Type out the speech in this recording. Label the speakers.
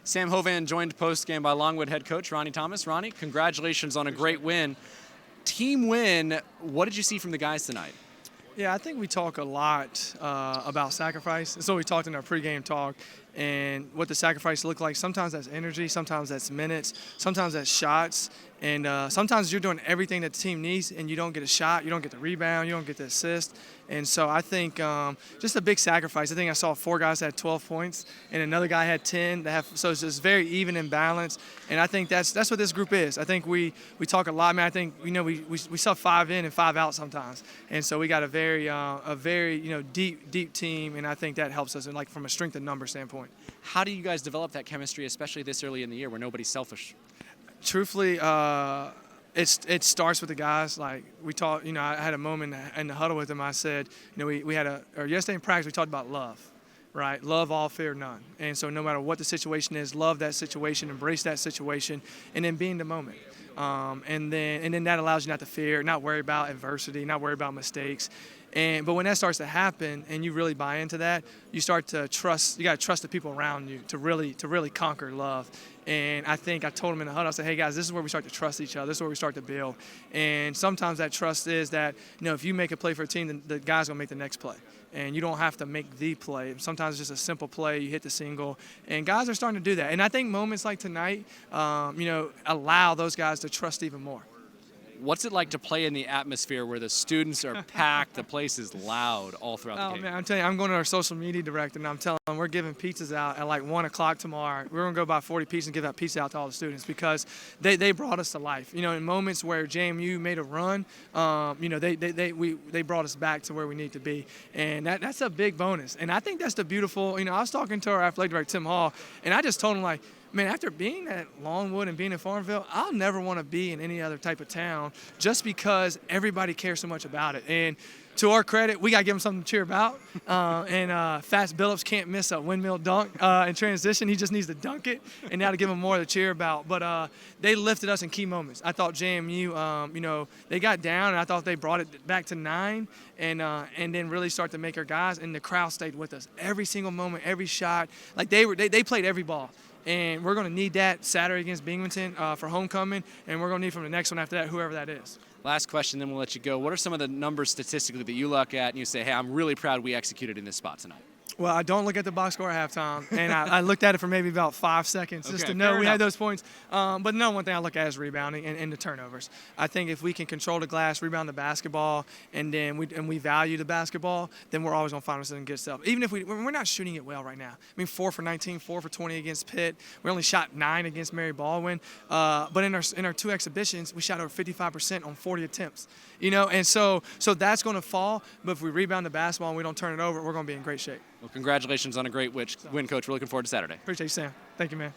Speaker 1: Sam Hovan joined post-game by Longwood head coach Ronnie Thomas. Ronnie, congratulations on a great win. Team win, what did you see from the guys tonight?
Speaker 2: Yeah, I think we talk a lot about sacrifice. That's what we talked in our pregame talk and what the sacrifice looked like. Sometimes that's energy, sometimes that's minutes, sometimes that's shots, and sometimes you're doing everything that the team needs and you don't get a shot, you don't get the rebound, you don't get the assist. And so I think just a big sacrifice. I think I saw 4 guys had 12 points and another guy had 10. So it's just very even and balanced. And I think that's what this group is. I think we talk a lot. Man, I think we saw 5 in and 5 out sometimes. And so we got a very deep team, and I think that helps us like from a strength and number standpoint.
Speaker 1: How do you guys develop that chemistry, especially this early in the year where nobody's selfish?
Speaker 2: Truthfully, it starts with the guys. Like we talked, I had a moment in the huddle with them. I said, we had yesterday in practice we talked about love, right? Love all, fear none. And so no matter what the situation is, love that situation, embrace that situation, and then be in the moment. And then that allows you not to fear, not worry about adversity, not worry about mistakes. But when that starts to happen and you really buy into that, you start to trust. You got to trust the people around you to really conquer love. And I think I told them in the huddle, I said, hey guys, this is where we start to trust each other. This is where we start to build. And sometimes that trust is that, if you make a play for a team, then the guy's gonna make the next play. And you don't have to make the play. Sometimes it's just a simple play, you hit the single. And guys are starting to do that. And I think moments like tonight, allow those guys to trust even more.
Speaker 1: What's it like to play in the atmosphere where the students are packed, the place is loud all throughout the game?
Speaker 2: Man, I'm telling you, I'm going to our social media director, and I'm telling him we're giving pizzas out at like 1 o'clock tomorrow. We're going to go buy 40 pizzas and give that pizza out to all the students because they brought us to life. In moments where JMU made a run, they brought us back to where we need to be. And that's a big bonus. And I think that's the beautiful, I was talking to our athletic director, Tim Hall, and I just told him, like, man, after being at Longwood and being in Farmville, I'll never want to be in any other type of town just because everybody cares so much about it. And to our credit, we got to give them something to cheer about. Fast Billups can't miss a windmill dunk in transition. He just needs to dunk it, and now to give them more to cheer about. But they lifted us in key moments. I thought JMU, they got down, and I thought they brought it back to 9 and then really start to make our guys, and the crowd stayed with us. Every single moment, every shot. Like they played every ball. And we're going to need that Saturday against Binghamton for homecoming, and we're going to need from the next one after that, whoever that is.
Speaker 1: Last question, then we'll let you go. What are some of the numbers statistically that you look at and you say, hey, I'm really proud we executed in this spot tonight?
Speaker 2: Well, I don't look at the box score at halftime, and I looked at it for maybe about 5 seconds just to know we had those points. But no, one thing I look at is rebounding and the turnovers. I think if we can control the glass, rebound the basketball, and then we value the basketball, then we're always going to find ourselves in good stuff. Even if we're not shooting it well right now. I mean, 4 for 19, 4 for 20 against Pitt. We only shot 9 against Mary Baldwin. But in our 2 exhibitions, we shot over 55% on 40 attempts. And so that's going to fall. But if we rebound the basketball and we don't turn it over, we're going to be in great shape.
Speaker 1: Well, congratulations on a great win, Coach. We're looking forward to Saturday.
Speaker 2: Appreciate you, Sam. Thank you, man.